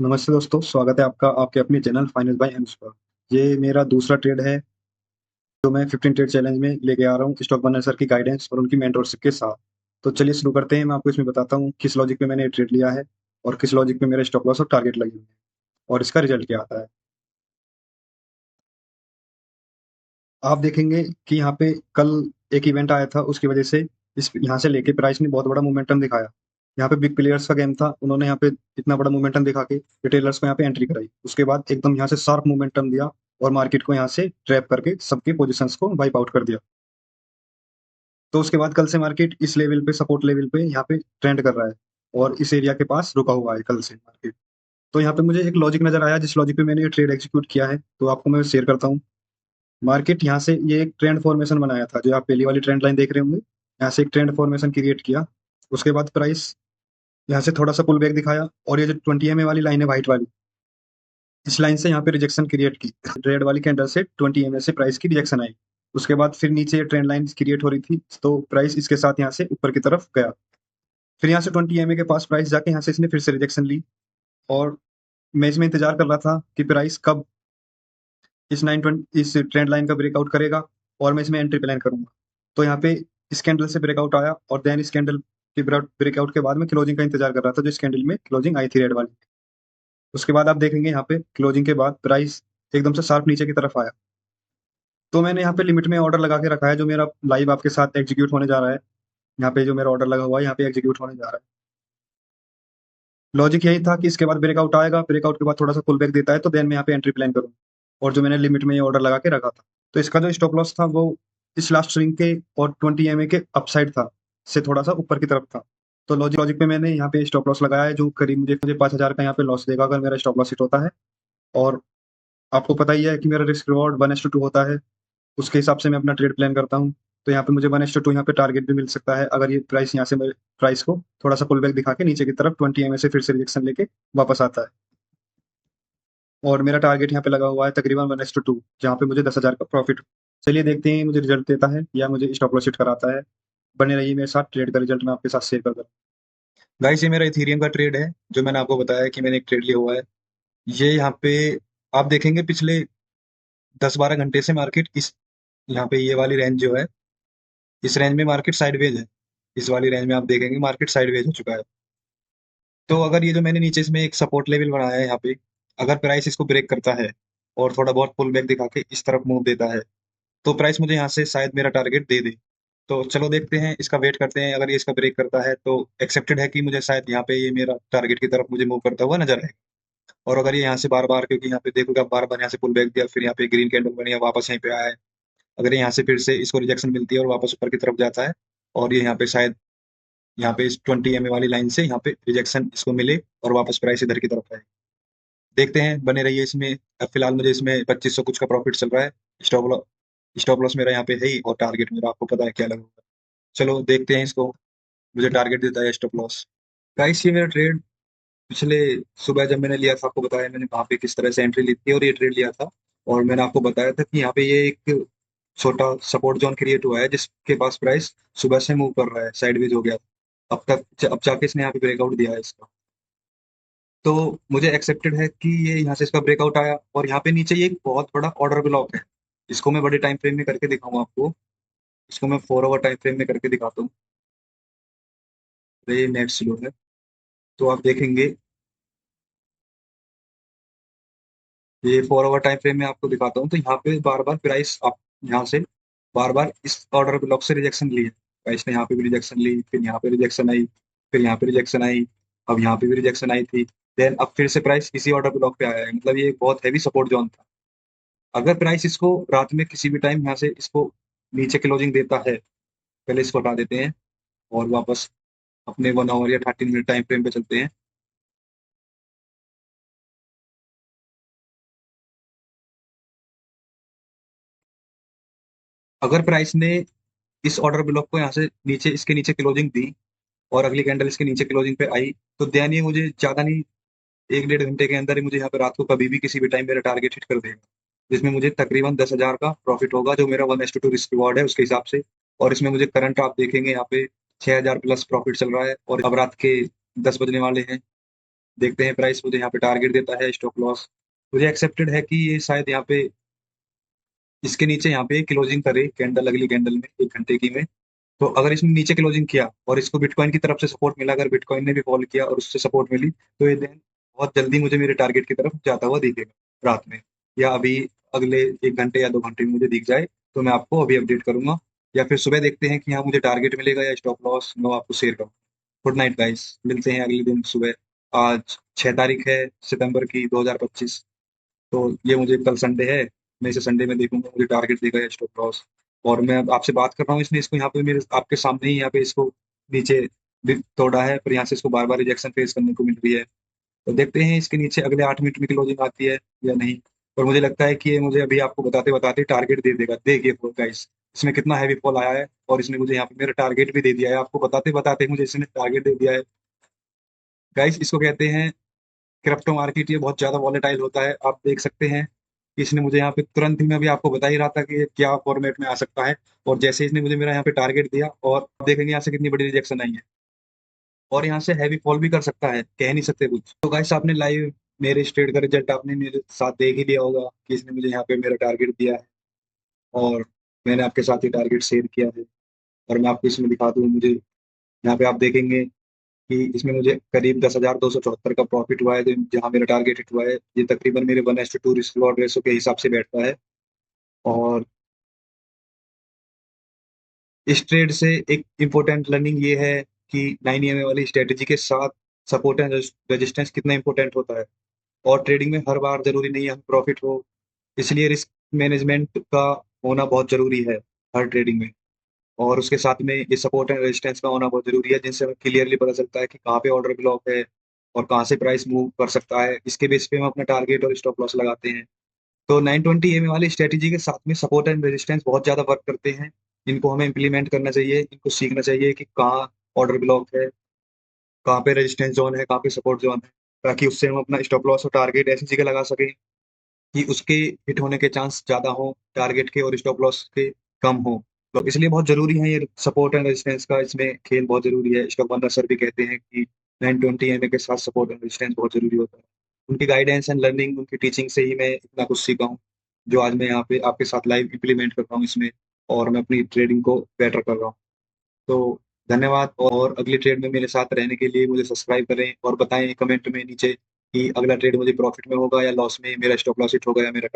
नमस्ते दोस्तों, स्वागत है आपका आपके अपने चैनल फाइनेंस बाय एम्स पर। ये मेरा दूसरा ट्रेड है जो मैं 15 ट्रेड चैलेंज में लेके आ रहा हूँ स्टॉक मार्केट सर की गाइडेंस और उनकी मेंटरशिप के साथ। तो चलिए शुरू करते हैं। मैं आपको इसमें बताता हूँ किस लॉजिक पे मैंने ये ट्रेड लिया है और किस लॉजिक पे मेरे स्टॉप लॉस और टारगेट लगे हुए हैं और इसका रिजल्ट क्या आता है। आप देखेंगे कि यहाँ पे कल एक इवेंट आया था, उसकी वजह से इस यहाँ से लेके प्राइस ने बहुत बड़ा मोमेंटम दिखाया। यहाँ पे बिग प्लेयर्स का गेम था, उन्होंने यहाँ पे इतना बड़ा मोमेंटम दिखा के रिटेलर्स को यहाँ पे एंट्री कराई। उसके बाद एकदम यहाँ से शार्प मोमेंटम दिया और मार्केट को यहाँ से ट्रैप करके सबके पोजीशंस को वाइप आउट कर दिया। तो उसके बाद कल से मार्केट इस लेवल पे, सपोर्ट लेवल पे यहाँ पे ट्रेंड कर रहा है और इस एरिया के पास रुका हुआ है कल से मार्केट। तो यहाँ पे मुझे एक लॉजिक नजर आया, जिस लॉजिक पे मैंने ये ट्रेड एग्जीक्यूट किया है, तो आपको मैं शेयर करता हूँ। मार्केट यहाँ से ये एक ट्रेंड फॉर्मेशन बनाया था, जो आप पहली वाली ट्रेंड लाइन देख रहे होंगे। यहाँ से एक ट्रेंड फॉर्मेशन क्रिएट किया। उसके बाद प्राइस यहाँ से थोड़ा सा पुल बैक दिखाया और ये जो 20 वाली लाइन है, व्हाइट वाली, इस लाइन से यहाँ पे रिजेक्शन क्रिएट की। रेड वाली कैंडल से 20 से प्राइस की रिजेक्शन आई। उसके बाद फिर नीचे ये ट्रेंड लाइन क्रिएट हो रही थी, तो प्राइस इसके साथ यहाँ से ऊपर की तरफ गया। फिर यहाँ से 20 के पास प्राइस जाके यहाँ से इसने फिर से रिजेक्शन ली और मैं इसमें इंतजार कर रहा था कि प्राइस कब इस ट्रेंड लाइन का ब्रेकआउट करेगा और मैं इसमें एंट्री प्लान करूंगा। तो यहाँ पे इस कैंडल से ब्रेकआउट आया और देन इस कैंडल के ब्रेकआउट के बाद मैं क्लोजिंग का इंतजार कर रहा था, जो इस कैंडल में क्लोजिंग आई थी रेड वाली। उसके बाद आप देखेंगे यहाँ पे क्लोजिंग के बाद प्राइस एकदम से शार्प नीचे की तरफ आया। तो मैंने यहाँ पे लिमिट में ऑर्डर लगा के रखा है, जो मेरा लाइव आपके साथ एग्जीक्यूट होने जा रहा है। यहाँ पे जो मेरा ऑर्डर लगा हुआ है, यहाँ पे एग्जीक्यूट होने जा रहा है। लॉजिक यही था कि इसके बाद ब्रेकआउट आएगा, ब्रेकआउट के बाद थोड़ा सा पुल बैक देता है तो देन मैं यहाँ पे एंट्री प्लान करूँ। और जो मैंने लिमिट में ये ऑर्डर लगा के रखा था, तो इसका जो स्टॉप लॉस था वो इस लास्ट स्विंग के और 20 के अपसाइड था, से थोड़ा सा ऊपर की तरफ था। तो लॉजिक लॉजिक पे मैंने यहाँ पे स्टॉप लॉस लगाया है, जो करीब मुझे 5,000 का यहाँ पे लॉस देगा अगर मेरा स्टॉप लॉस हिट होता है। और आपको पता ही है कि मेरा रिस्क रिवॉर्ड 1:2 होता है, उसके हिसाब से मैं अपना ट्रेड प्लान करता हूँ। तो यहाँ पे मुझे 1:2 यहाँ पे टारगेट भी मिल सकता है, अगर ये प्राइस यहाँ से मेरे प्राइस को थोड़ा सा पुल बैक दिखा के नीचे की तरफ 20 से फिर से रिजेक्शन लेके वापस आता है। और मेरा टारगेट यहाँ पे लगा हुआ है तकरीबन 1:2, जहाँ पे मुझे 10,000 का प्रॉफिट। चलिए देखते हैं मुझे रिजल्ट देता है या मुझे स्टॉप लॉस हिट कराता है। बने रहिए मेरे साथ, ट्रेड का रिजल्ट मैं आपके साथ शेयर करता हूँ। गाइस, ये मेरा इथेरियम का ट्रेड है, जो मैंने आपको बताया कि मैंने एक ट्रेड लिया हुआ है। ये यहाँ पे आप देखेंगे पिछले 10-12 घंटे से मार्केट इस यहाँ पे ये वाली रेंज जो है, इस रेंज में मार्केट साइडवेज है। इस वाली रेंज में आप देखेंगे मार्केट साइडवेज हो चुका है। तो अगर ये जो मैंने नीचे इसमें एक सपोर्ट लेवल बनाया है यहाँ पे, अगर प्राइस इसको ब्रेक करता है और थोड़ा बहुत पुल बैक दिखा के इस तरफ मूव देता है, तो प्राइस मुझे यहाँ से शायद मेरा टारगेट दे दे। तो चलो देखते हैं, इसका वेट करते हैं। अगर ये इसका ब्रेक करता है तो एक्सेप्टेड है कि मुझे शायद यहाँ पे ये मेरा टारगेट की तरफ मुझे मूव करता हुआ नजर आएगा। और अगर ये यहाँ से बार बार, क्योंकि यहाँ पे देखोगे आप, बार बार यहाँ से पुल बैक दिया, फिर यहाँ पे ग्रीन कैंडल बनी है, वापस यहीं पे आया है। अगर ये यहाँ से फिर से इसको रिजेक्शन मिलती है और वापस ऊपर की तरफ जाता है और ये यहाँ पे शायद यहाँ पे इस 20 वाली लाइन से यहाँ पे रिजेक्शन इसको मिले और वापस प्राइस इधर की तरफ आए। देखते हैं, बने रहिए इसमें। अब फिलहाल मुझे इसमें 2500 कुछ का प्रॉफिट चल रहा है। स्टॉप लॉस स्टॉप लॉस मेरा यहाँ पे है ही, और टारगेट मेरा आपको पता है क्या लगा होगा। चलो देखते हैं इसको। मुझे टारगेट देता है स्टॉप लॉस। गाइस, ये मेरा ट्रेड पिछले सुबह जब मैंने लिया था, आपको बताया मैंने वहां पे किस तरह से एंट्री ली थी और ये ट्रेड लिया था। और मैंने आपको बताया था कि यहाँ पे ये एक छोटा सपोर्ट जोन क्रिएट हुआ है, जिसके पास प्राइस सुबह से मूव कर रहा है, साइडवेज हो गया। अब जाके इसने यहाँ पे ब्रेकआउट दिया है इसका। तो मुझे एक्सेप्टेड है कि ये यहाँ से इसका ब्रेकआउट आया और यहाँ पे नीचे ये एक बहुत बड़ा ऑर्डर ब्लॉक है। इसको मैं बड़े टाइम फ्रेम में करके दिखाऊंगा आपको। इसको मैं 4 आवर टाइम फ्रेम में करके दिखाता हूँ। तो ये नेट स्लो है, तो आप देखेंगे ये 4 आवर टाइम फ्रेम में आपको दिखाता हूँ। तो यहाँ पे बार बार प्राइस आप यहाँ से बार बार इस ऑर्डर ब्लॉक से रिजेक्शन ली है। प्राइस ने यहाँ पे भी रिजेक्शन ली, फिर यहाँ पे रिजेक्शन आई, फिर यहाँ पे रिजेक्शन आई, अब यहाँ पे भी रिजेक्शन आई थी। देन अब फिर से प्राइस इसी ऑर्डर ब्लॉक पे आया है, मतलब ये बहुत हैवी सपोर्ट जोन था। अगर प्राइस इसको रात में किसी भी टाइम यहाँ से इसको नीचे क्लोजिंग देता है, पहले इसको हटा देते हैं और वापस अपने 1 आवर या 30 मिनट टाइम फ्रेम पे चलते हैं। अगर प्राइस ने इस ऑर्डर ब्लॉक को यहाँ से नीचे, इसके नीचे क्लोजिंग दी और अगली कैंडल इसके नीचे क्लोजिंग पे आई, तो दैन ये मुझे ज्यादा नहीं, 1-1.5 घंटे के अंदर ही मुझे यहाँ पे रात को कभी भी किसी भी टाइम मेरा टारगेट हिट कर देगा, जिसमें मुझे तकरीबन 10,000 का प्रॉफिट होगा, जो मेरा 1:2 रिस्क रिवॉर्ड है उसके हिसाब से। और इसमें मुझे करंट आप देखेंगे यहाँ पे 6,000 प्लस प्रॉफिट चल रहा है और अब रात के 10 बजने वाले हैं। देखते हैं प्राइस मुझे यहाँ पे टारगेट देता है, स्टॉप लॉस मुझे एक्सेप्टेड है कि ये शायद यहाँ पे इसके नीचे यहाँ पे क्लोजिंग करे कैंडल, अगली कैंडल में 1 घंटे की में। तो अगर इसने नीचे क्लोजिंग किया और इसको बिटकॉइन की तरफ से सपोर्ट मिला, अगर बिटकॉइन ने भी फॉल किया और उससे सपोर्ट मिली, तो ये देन बहुत जल्दी मुझे मेरे टारगेट की तरफ जाता हुआ दिखेगा रात में, या अभी अगले 1 घंटे या 2 घंटे में मुझे दिख जाए तो मैं आपको अभी अपडेट करूंगा, या फिर सुबह देखते हैं कि हाँ मुझे टारगेट मिलेगा या स्टॉप लॉस, मैं आपको शेयर करूँ। गुड नाइट गाइस, मिलते हैं अगले दिन सुबह। आज 6 तारीख है सितंबर की 2025। तो ये मुझे कल संडे है, मैं इसे संडे में देखूंगा मुझे टारगेट देगा या स्टॉप लॉस। और मैं अब आपसे बात कर रहा हूँ, इसने इसको यहाँ पे मेरे आपके सामने ही यहाँ पे इसको नीचे तोड़ा है, पर यहाँ से इसको बार बार रिजेक्शन फेस करने को मिल रही है। तो देखते हैं इसके नीचे अगले 8 मिनट में क्लोजिंग आती है या नहीं। और मुझे लगता है कि ये मुझे अभी आपको बताते बताते टारगेट दे देगा। देखिए गाइस, इसमें कितना हैवी फॉल आया है और इसने मुझे यहाँ पे मेरा टारगेट भी दे दिया है, आपको बताते बताते मुझे इसने टारगेट दे दिया है। गाइस इसको कहते हैं क्रिप्टो मार्केट, ये बहुत ज्यादा वॉलेटाइल होता है। आप देख सकते हैं कि इसने मुझे यहाँ पे तुरंत ही, मैं अभी आपको बता ही रहा था कि ये क्या फॉर्मेट में आ सकता है, और जैसे इसने मुझे मेरा यहाँ पे टारगेट दिया और आप देखेंगे यहाँ से कितनी बड़ी रिजेक्शन आई है, और यहाँ से हैवी फॉल भी कर सकता है, कह नहीं सकते कुछ। तो गाइस आपने लाइव मेरे इस ट्रेड का रिजल्ट आपने मेरे साथ देख ही लिया होगा कि इसने मुझे यहाँ पे मेरा टारगेट दिया है, और मैंने आपके साथ ही टारगेट शेयर किया है। और मैं आपको इसमें दिखा दूँ, मुझे यहाँ पे आप देखेंगे कि इसमें मुझे करीब 10,274 का प्रॉफिट हुआ है, जहाँ मेरा टारगेट हिट हुआ है। ये तकरीबन मेरे 1:2 रिस्क रिवॉर्ड रेशो के हिसाब से बैठता है। और इस ट्रेड से एक इम्पोर्टेंट लर्निंग ये है कि 9 EMA वाली स्ट्रेटेजी के साथ सपोर्ट एंड रेजिस्टेंस कितना इंपॉर्टेंट होता है। और ट्रेडिंग में हर बार जरूरी नहीं है हम प्रॉफिट हो, इसलिए रिस्क मैनेजमेंट का होना बहुत जरूरी है हर ट्रेडिंग में। और उसके साथ में ये सपोर्ट एंड रेजिस्टेंस का होना बहुत जरूरी है, जिनसे हमें क्लियरली पता चलता है कि कहाँ पे ऑर्डर ब्लॉक है और कहाँ से प्राइस मूव कर सकता है। इसके बेस पे हम अपना टारगेट और स्टॉप लॉस लगाते हैं। तो 920 EMA वाली स्ट्रेटेजी के साथ में सपोर्ट एंड रेजिस्टेंस बहुत ज्यादा वर्क करते हैं। इनको हमें इम्प्लीमेंट करना चाहिए, इनको सीखना चाहिए कि कहाँ ऑर्डर ब्लॉक है, कहाँ पे रेजिस्टेंस जोन है, कहाँ पे सपोर्ट जोन है, ताकि उससे हम अपना स्टॉप लॉस और टारगेट ऐसी जगह लगा सकें कि उसके हिट होने के चांस ज्यादा हो, टारगेट के और स्टॉप लॉस के कम हो। तो इसलिए बहुत जरूरी है ये सपोर्ट एंड रेजिस्टेंस का, इसमें खेल बहुत जरूरी है। स्टॉक मार्केट सर भी कहते हैं कि 920 EMA के साथ सपोर्ट एंड रेजिस्टेंस बहुत जरूरी होता है। उनकी गाइडेंस एंड लर्निंग, उनकी टीचिंग से ही मैं इतना कुछ सीखा हूँ, जो आज मैं यहाँ पे आपके साथ लाइव इम्प्लीमेंट कर रहा हूँ इसमें, और मैं अपनी ट्रेडिंग को बेटर कर रहा हूँ। तो धन्यवाद, और अगली ट्रेड में मेरे साथ रहने के लिए मुझे सब्सक्राइब करें और बताएं कमेंट में नीचे कि अगला ट्रेड मुझे प्रॉफिट में होगा या लॉस में, मेरा स्टॉप लॉस हिट होगा या मेरा